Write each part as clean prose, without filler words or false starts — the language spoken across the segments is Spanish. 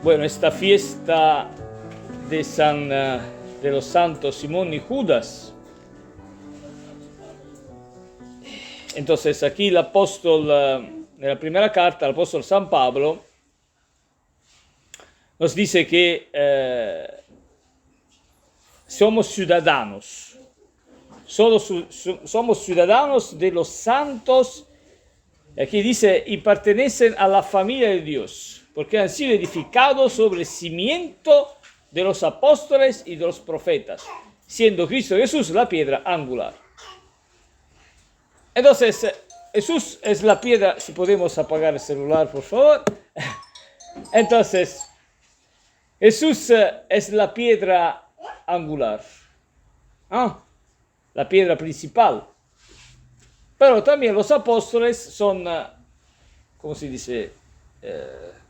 Bueno, esta fiesta de los santos Simón y Judas. Entonces aquí el apóstol, en la primera carta, el apóstol San Pablo nos dice que somos ciudadanos. Somos ciudadanos de los santos. Aquí dice, y pertenecen a la familia de Dios, porque han sido edificados sobre el cimiento de los apóstoles y de los profetas, siendo Cristo Jesús la piedra angular. Entonces, Jesús es la piedra. Si podemos apagar el celular, por favor. Entonces, Jesús es la piedra angular, ¿no? La piedra principal. Pero también los apóstoles son, ¿cómo se dice?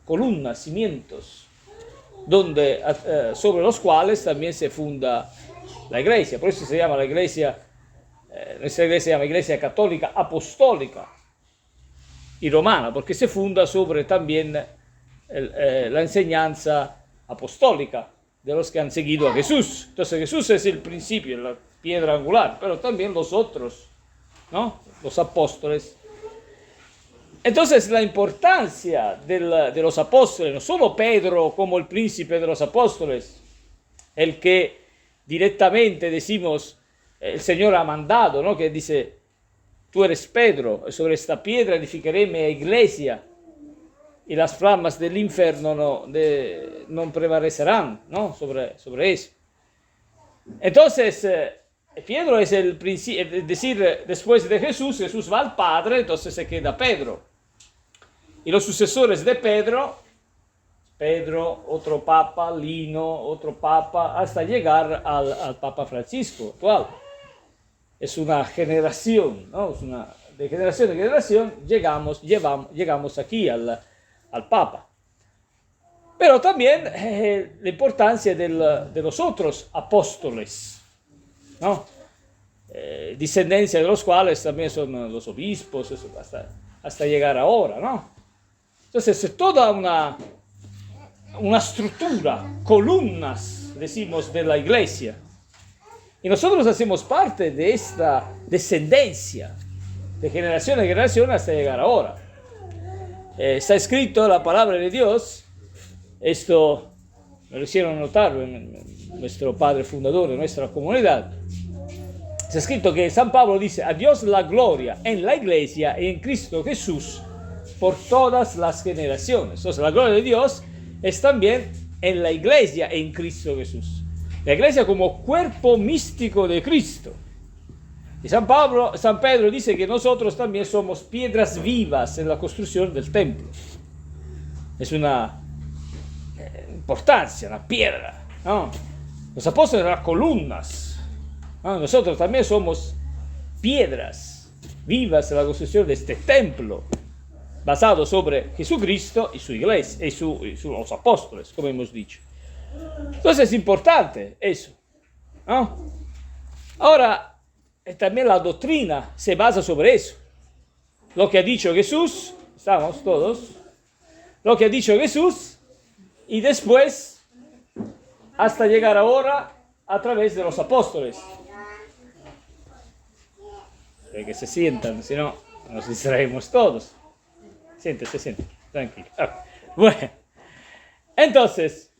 Columnas, cimientos, sobre los cuales también se funda la iglesia. Por eso se llama la iglesia, nuestra iglesia se llama Iglesia Católica Apostólica y Romana, porque se funda sobre también la enseñanza apostólica de los que han seguido a Jesús. Entonces Jesús es el principio, la piedra angular, pero también los otros, ¿no? Los apóstoles. Entonces la importancia de los apóstoles, no solo Pedro como el príncipe de los apóstoles, el que directamente decimos, el Señor ha mandado, ¿no? Que dice, tú eres Pedro, sobre esta piedra edificaré mi iglesia, y las flamas del infierno no prevalecerán, ¿no? sobre eso. Entonces, Pedro es el principio, es decir, después de Jesús va al Padre, entonces se queda Pedro. Y los sucesores de Pedro, otro papa, Lino, otro papa, hasta llegar al Papa Francisco actual. Es una generación, ¿no? De generación en generación llegamos aquí al Papa. Pero también la importancia de los otros apóstoles, ¿no? Descendencia de los cuales también son los obispos, eso, hasta llegar ahora, ¿no? Entonces es toda una estructura, columnas, decimos, de la iglesia. Y nosotros hacemos parte de esta descendencia, de generación en generación hasta llegar ahora. Está escrito la palabra de Dios, esto me lo hicieron notar nuestro padre fundador de nuestra comunidad. Está escrito que San Pablo dice, a Dios la gloria en la iglesia y en Cristo Jesús por todas las generaciones. Entonces la gloria de Dios es también en la iglesia en Cristo Jesús. La iglesia como cuerpo místico de Cristo. Y San Pedro dice que nosotros también somos piedras vivas en la construcción del templo. Es una importancia, una piedra, ¿no? Los apóstoles eran columnas, ¿no? Nosotros también somos piedras vivas en la construcción de este templo, basado sobre Jesucristo y su iglesia, y los apóstoles, como hemos dicho. Entonces es importante eso, ¿no? Ahora, también la doctrina se basa sobre eso. Lo que ha dicho Jesús, estamos todos, lo que ha dicho Jesús, y después, hasta llegar ahora, a través de los apóstoles. Que se sientan, si no, nos distraemos todos. Siéntese, tranquilo. Bueno, entonces,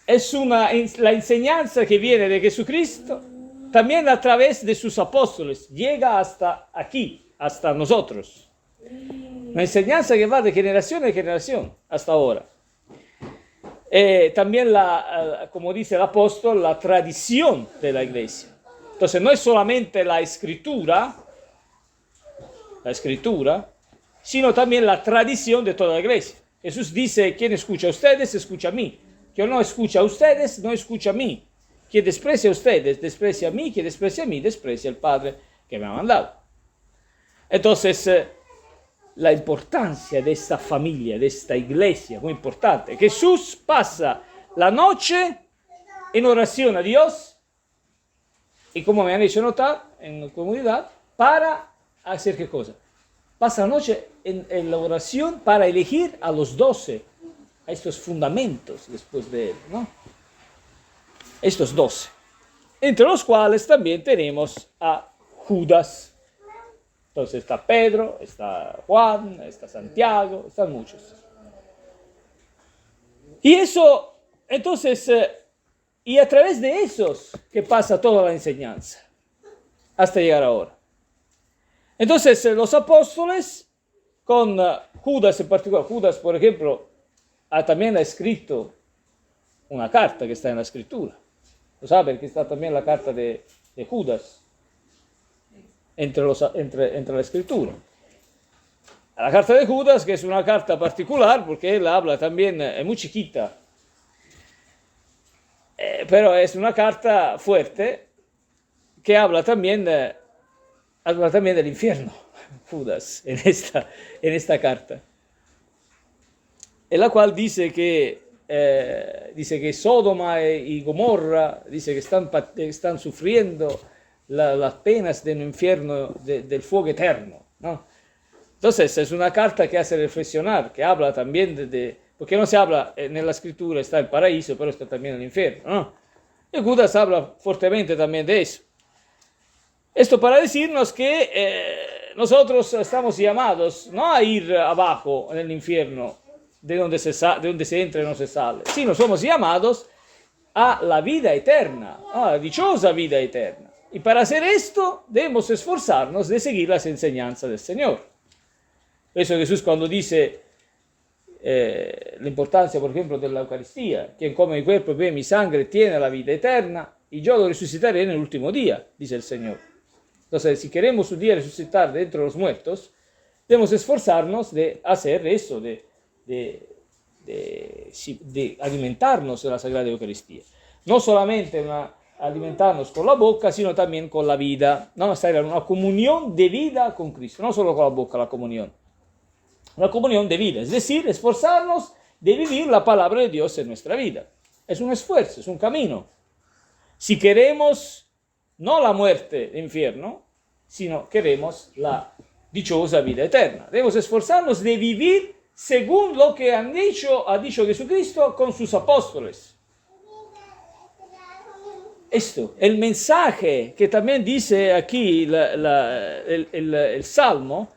es la enseñanza que viene de Jesucristo, también a través de sus apóstoles, llega hasta aquí, hasta nosotros. Una enseñanza que va de generación en generación hasta ahora. También, como dice el apóstol, la tradición de la iglesia. Entonces, no es solamente la escritura, sino también la tradición de toda la iglesia. Jesús dice, quien escucha a ustedes, escucha a mí. Quien no escucha a ustedes, no escucha a mí. Quien desprecia a ustedes, desprecia a mí. Quien desprecia a mí, desprecia al Padre que me ha mandado. Entonces, la importancia de esta familia, de esta iglesia, muy importante. Jesús pasa la noche en oración a Dios, y como me han hecho notar en la comunidad, para hacer ¿qué cosa? Pasa la noche en la oración para elegir a los 12. estos fundamentos después de él, ¿no? Estos 12, entre los cuales también tenemos a Judas. Entonces está Pedro, está Juan, está Santiago, están muchos. Y eso, entonces, y a través de esos que pasa toda la enseñanza, hasta llegar ahora. Entonces, los apóstoles, con Judas en particular, Judas, por ejemplo, también ha escrito una carta que está en la escritura. Lo saben que está también la carta de Judas entre la escritura. La carta de Judas, que es una carta particular, porque él habla también, es muy chiquita, pero es una carta fuerte que habla también del infierno, Judas, en esta carta, en la cual dice que Sodoma y Gomorra, dice que están sufriendo las penas de un infierno del fuego eterno, ¿no? Entonces es una carta que hace reflexionar, que habla también porque no se habla en la escritura, está el paraíso, pero está también el infierno, ¿no? Y Judas habla fuertemente también de eso. Esto para decirnos que nosotros estamos llamados no a ir abajo en el infierno, de donde se entra y no se sale, sino somos llamados a la vida eterna, a la dichosa vida eterna. Y para hacer esto debemos esforzarnos de seguir las enseñanzas del Señor. Por eso Jesús cuando dice la importancia, por ejemplo, de la Eucaristía, quien come mi cuerpo y bebe mi sangre tiene la vida eterna, y yo lo resucitaré en el último día, dice el Señor. Entonces, si queremos un día resucitar de entre los muertos, debemos esforzarnos de hacer eso, de alimentarnos de la Sagrada Eucaristía. No solamente alimentarnos con la boca, sino también con la vida, ¿no? Estar en una comunión de vida con Cristo, no solo con la boca la comunión, una comunión de vida, es decir, esforzarnos de vivir la palabra de Dios en nuestra vida. Es un esfuerzo, es un camino. Si queremos no la muerte del infierno, sino queremos la dichosa vida eterna. Debemos esforzarnos de vivir según lo que ha dicho Jesucristo con sus apóstoles. Esto, el mensaje que también dice aquí el Salmo: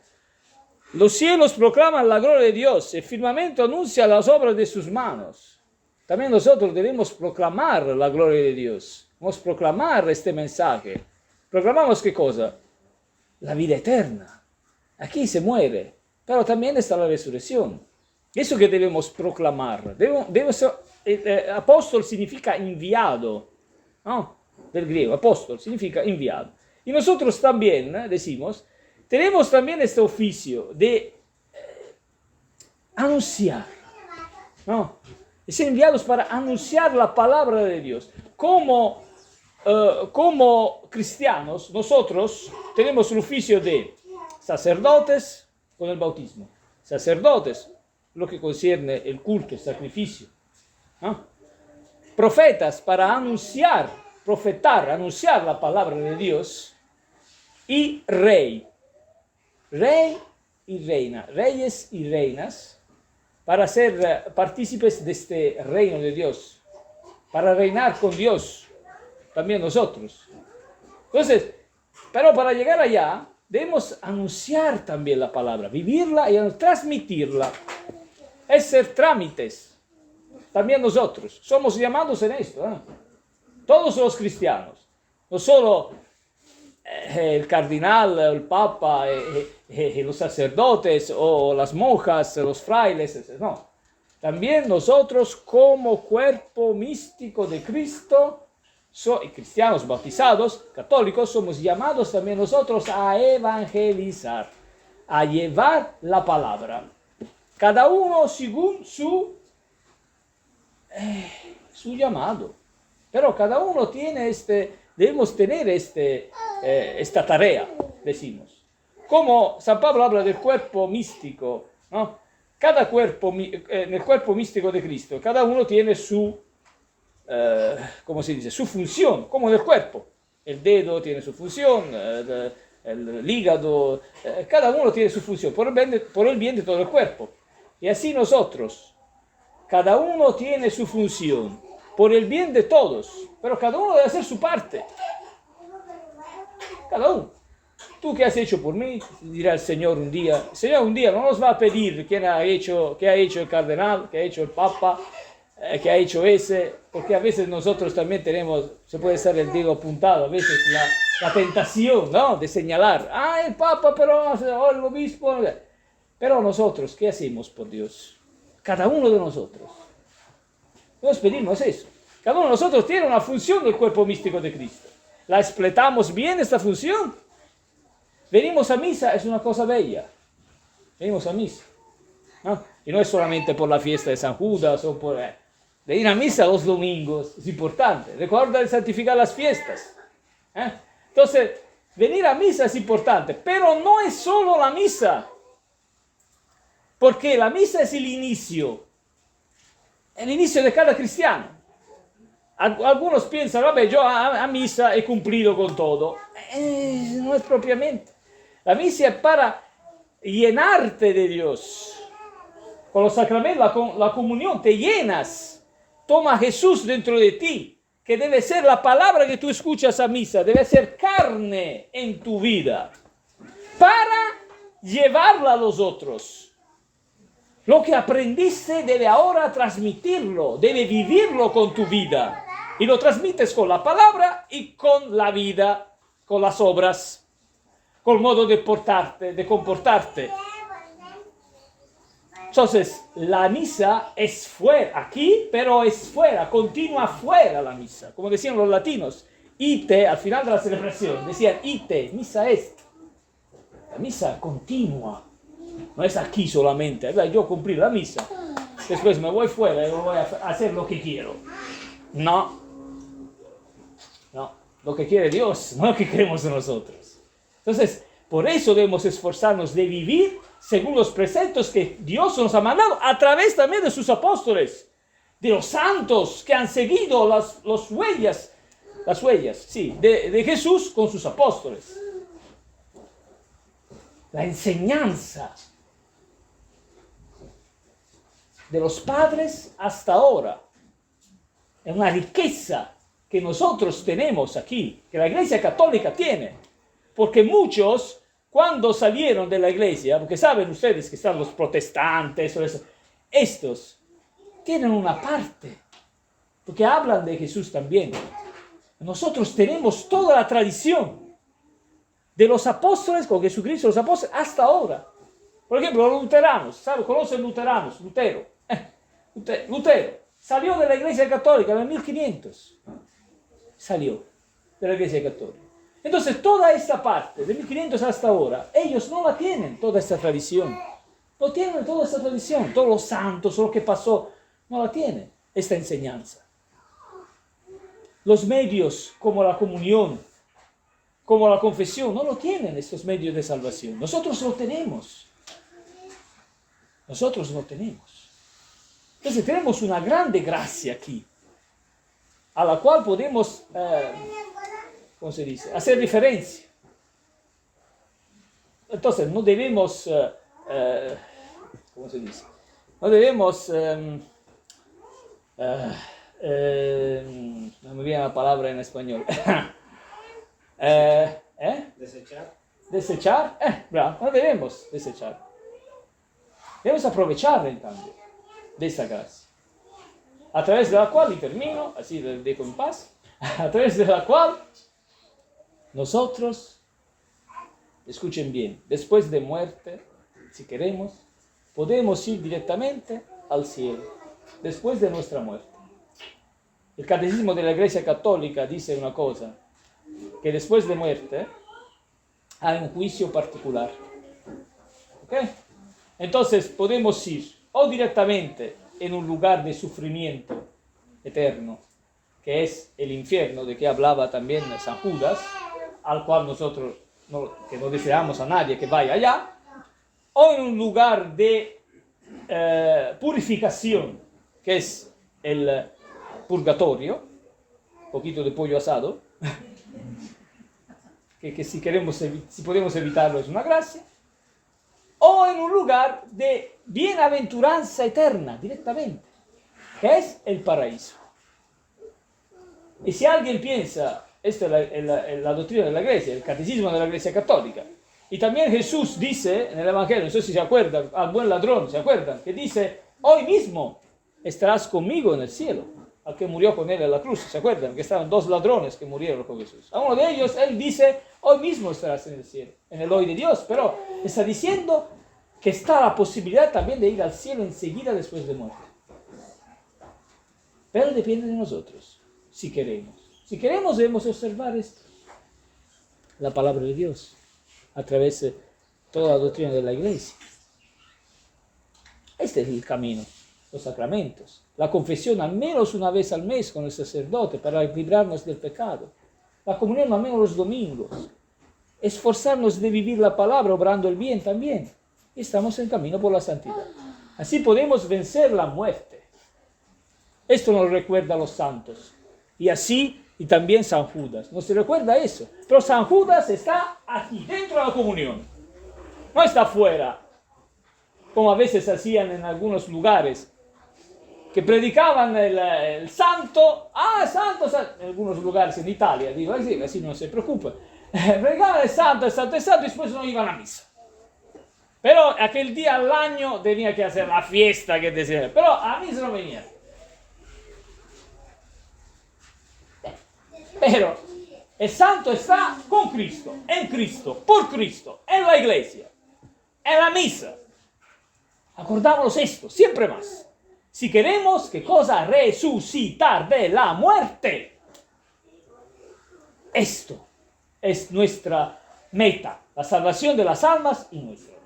los cielos proclaman la gloria de Dios, el firmamento anuncia las obras de sus manos. También nosotros debemos proclamar la gloria de Dios, debemos proclamar este mensaje. ¿Proclamamos qué cosa? La vida eterna. Aquí se muere, pero también está la resurrección. Eso que debemos proclamar. Apóstol significa enviado, ¿no? Del griego, apóstol significa enviado. Y nosotros también decimos, tenemos también este oficio de anunciar, ¿no? De ser enviados para anunciar la palabra de Dios. Como cristianos, nosotros tenemos el oficio de sacerdotes con el bautismo. Sacerdotes, lo que concierne el culto, el sacrificio, ¿no? Profetas para anunciar la palabra de Dios. Y rey y reina, reyes y reinas, para ser partícipes de este reino de Dios, para reinar con Dios, también nosotros. Entonces, pero para llegar allá, debemos anunciar también la palabra, vivirla y transmitirla. Es ser trámites. También nosotros somos llamados en esto, ¿eh? Todos los cristianos, no solo el cardenal, el papa, los sacerdotes o las monjas, los frailes, no. También nosotros como cuerpo místico de Cristo, cristianos bautizados, católicos, somos llamados también nosotros a evangelizar, a llevar la palabra. Cada uno según su llamado. Pero cada uno tiene debemos tener esta tarea, decimos. Como San Pablo habla del cuerpo místico, ¿no? Cada cuerpo, en el cuerpo místico de Cristo, cada uno tiene su, ¿cómo se dice? Su función, como en el cuerpo. El dedo tiene su función, el hígado, cada uno tiene su función, por el bien de todo el cuerpo. Y así nosotros, Cada uno tiene su función, por el bien de todos, pero cada uno debe hacer su parte. Cada uno. ¿Tú qué has hecho por mí? Dirá el Señor un día. El Señor un día no nos va a pedir qué ha hecho el cardenal, qué ha hecho el Papa, qué ha hecho ese, porque a veces nosotros también tenemos, se puede ser el dedo apuntado, a veces la tentación, ¿no? De señalar, el Papa, pero el obispo. Pero nosotros, ¿qué hacemos por Dios? Cada uno de nosotros. Debemos pedirnos eso. Cada uno de nosotros tiene una función del cuerpo místico de Cristo. ¿La expletamos bien esta función? Venimos a misa, es una cosa bella. Venimos a misa, ¿no? Y no es solamente por la fiesta de San Judas o por... de ir a misa los domingos, es importante. Recuerda de santificar las fiestas. Entonces, venir a misa es importante, pero no es solo la misa. Porque la misa es el inicio de cada cristiano. Algunos piensan, vabbè, yo a misa he cumplido con todo. No es propiamente. La misa es para llenarte de Dios. Con los sacramentos, con la comunión, te llenas. Toma a Jesús dentro de ti, que debe ser la palabra que tú escuchas a misa, debe ser carne en tu vida, para llevarla a los otros. Lo que aprendiste debe ahora transmitirlo, debe vivirlo con tu vida. Y lo transmites con la palabra y con la vida, con las obras, con el modo de portarte, de comportarte. Entonces, la misa es fuera, aquí, pero es fuera, continúa fuera la misa. Como decían los latinos, ite, al final de la celebración, decían ite, misa est. La misa continúa. No es aquí solamente, yo cumplí la misa, después me voy fuera y voy a hacer lo que quiero. No, lo que quiere Dios, no lo que queremos nosotros. Entonces, por eso debemos esforzarnos de vivir según los preceptos que Dios nos ha mandado, a través también de sus apóstoles, de los santos que han seguido las huellas, sí, de Jesús con sus apóstoles. La enseñanza de los padres hasta ahora es una riqueza que nosotros tenemos aquí, que la Iglesia Católica tiene, porque muchos, cuando salieron de la Iglesia, porque saben ustedes que están los protestantes, estos tienen una parte, porque hablan de Jesús también. Nosotros tenemos toda la tradición de los apóstoles, con Jesucristo, los apóstoles, hasta ahora. Por ejemplo, los luteranos, ¿sabe? ¿Conocen luteranos? Lutero salió de la Iglesia Católica en el 1500. Salió de la Iglesia Católica. Entonces, toda esta parte, de 1500 hasta ahora, ellos no la tienen, toda esta tradición. No tienen toda esta tradición, todos los santos, lo que pasó, no la tienen, esta enseñanza. Los medios, como la comunión, como la confesión, no lo tienen estos medios de salvación. Nosotros lo tenemos. Nosotros lo tenemos. Entonces tenemos una grande gracia aquí, a la cual podemos, ¿cómo se dice?, hacer referencia. Entonces no debemos, ¿cómo se dice?, no debemos, no me viene la palabra en español. Desechar. Desechar, bravo, no debemos desechar. Debemos aprovechar en cambio de esa gracia, a través de la cual, y termino, así lo dejo en paz, a través de la cual nosotros, escuchen bien, después de muerte, si queremos, podemos ir directamente al cielo, después de nuestra muerte. El Catecismo de la Iglesia Católica dice una cosa, que después de muerte hay un juicio particular. ¿Ok? Entonces podemos ir o directamente en un lugar de sufrimiento eterno, que es el infierno de que hablaba también San Judas, al cual nosotros que no deseamos a nadie que vaya allá, o en un lugar de purificación, que es el purgatorio, un poquito de pollo asado, que si podemos evitarlo es una gracia, o en un lugar de bienaventuranza eterna, directamente. que es el paraíso. Y si alguien piensa, esta es la doctrina de la Iglesia, el catecismo de la Iglesia Católica, y también Jesús dice en el Evangelio, no sé si se acuerdan, al buen ladrón, ¿se acuerdan? Que dice, hoy mismo estarás conmigo en el cielo, al que murió con él en la cruz, ¿se acuerdan? Que estaban 2 ladrones que murieron con Jesús. A uno de ellos, él dice, hoy mismo estarás en el cielo, en el hoy de Dios, pero está diciendo que está la posibilidad también de ir al cielo enseguida después de muerte. Pero depende de nosotros, si queremos. Si queremos, debemos observar esto, la palabra de Dios, a través de toda la doctrina de la Iglesia. Este es el camino, los sacramentos, la confesión al menos una vez al mes con el sacerdote para librarnos del pecado, la comunión al menos los domingos, esforzarnos de vivir la palabra obrando el bien también. Y estamos en camino por la santidad. Así podemos vencer la muerte. Esto nos recuerda a los santos. Y así, y también San Judas. Nos recuerda eso. Pero San Judas está aquí, dentro de la comunión. No está afuera, como a veces hacían en algunos lugares, que predicaban el santo, santo, en algunos lugares en Italia, digo, así no se preocupa. Predicaban el santo, y después no iban a misa. Pero aquel día al año tenía que hacer la fiesta que decía, pero a misa no venía. Pero el santo está con Cristo, en Cristo, por Cristo, en la iglesia, en la misa. Acordámonos esto, siempre más. Si queremos, ¿qué cosa? Resucitar de la muerte. Esto es nuestra meta, la salvación de las almas y nuestra meta.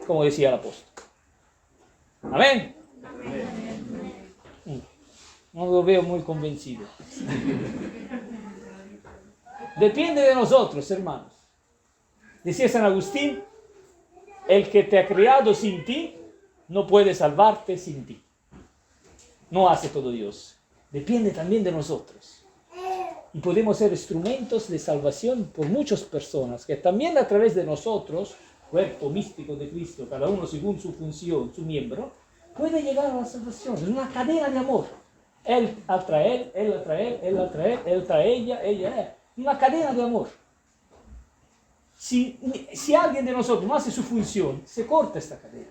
Como decía el apóstol. Amén. No lo veo muy convencido. Depende de nosotros, hermanos. Decía San Agustín, el que te ha creado sin ti, no puede salvarte sin ti. No hace todo Dios. Depende también de nosotros. Y podemos ser instrumentos de salvación por muchas personas, que también a través de nosotros, cuerpo místico de Cristo, cada uno según su función, su miembro, puede llegar a la salvación. Es una cadena de amor. Él atrae él, él atrae él, él atrae él, él trae ella, ella. Una cadena de amor. Si alguien de nosotros no hace su función, se corta esta cadena.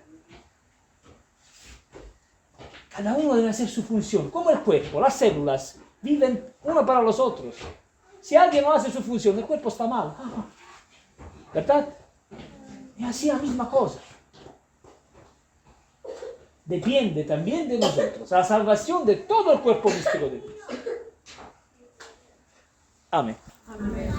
Cada uno debe hacer su función. Como el cuerpo, las células viven uno para los otros. Si alguien no hace su función, el cuerpo está mal. ¿Verdad? Es así la misma cosa. Depende también de nosotros, la salvación de todo el cuerpo místico de Cristo. Amén. Amén.